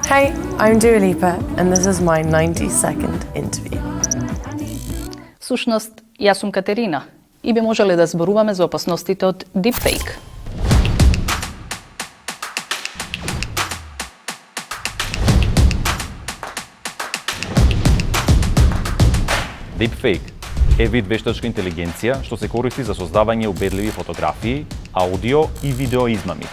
Hey, I'm Dua Lipa, and this is my 90-second interview. Сушност, јас сум Катерина и би можеле да зборуваме за опасностите од deepfake. Deepfake е вид вештачка интелигенција што се користи за создавање убедливи фотографии, аудио и видео измами.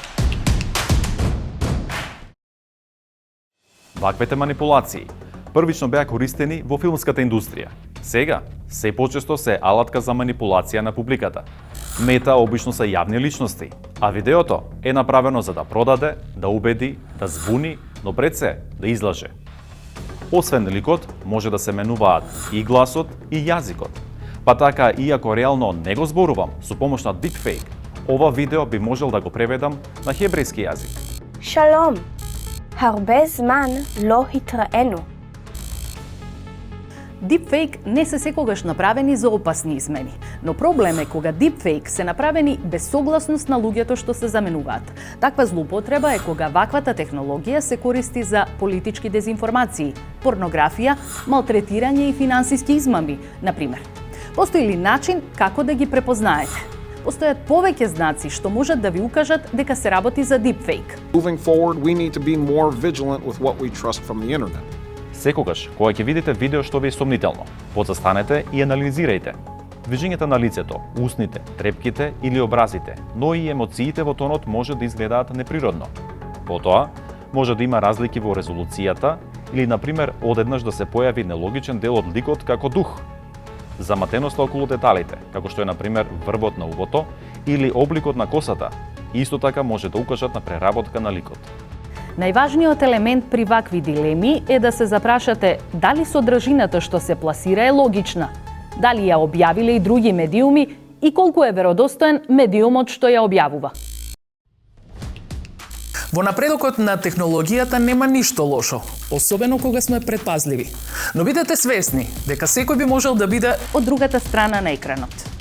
Ваквите манипулации првично беа користени во филмската индустрија. Сега, се почесто се алатка за манипулација на публиката. Мета обично се јавни личности, а видеото е направено за да продаде, да убеди, да збуни, но пред се да излаже. Освен ликот, може да се менуваат и гласот и јазикот. Па така, иако реално не го зборувам со помош на deepfake, ова видео би можел да го преведам на хебрејски јазик. שלום, הרבה זמן לא התראינו. Deepfake не се секогаш направени за опасни измени, но проблем е кога deepfake се направени без согласност на луѓето што се заменуваат. Таква злоупотреба е кога ваквата технологија се користи за политички дезинформации, порнографија, малтретирање и финансиски измами, например. Постои ли начин како да ги препознаете? Постојат повеќе знаци што можат да ви укажат дека се работи за deepfake. Moving forward, we need to be more vigilant with what we trust from the internet. Секогаш, кога ќе видите видео што ви е сомнително, подзастанете и анализирајте. Движењата на лицето, устните, трепките или образите, но и емоциите во тонот може да изгледаат неприродно. Потоа, може да има разлики во резолуцијата или, например, одеднаш да се појави нелогичен дел од ликот како дух. Заматеноста околу деталите, како што е, например, врбот на убото или обликот на косата, исто така може да укажат на преработка на ликот. Најважниот елемент при вакви дилеми е да се запрашате дали содржината што се пласира е логична, дали ја објавиле и други медиуми и колку е веродостоен медиумот што ја објавува. Во напредокот на технологијата нема ништо лошо, особено кога сме предпазливи. Но бидете свесни дека секој би можел да биде Од другата страна на екранот.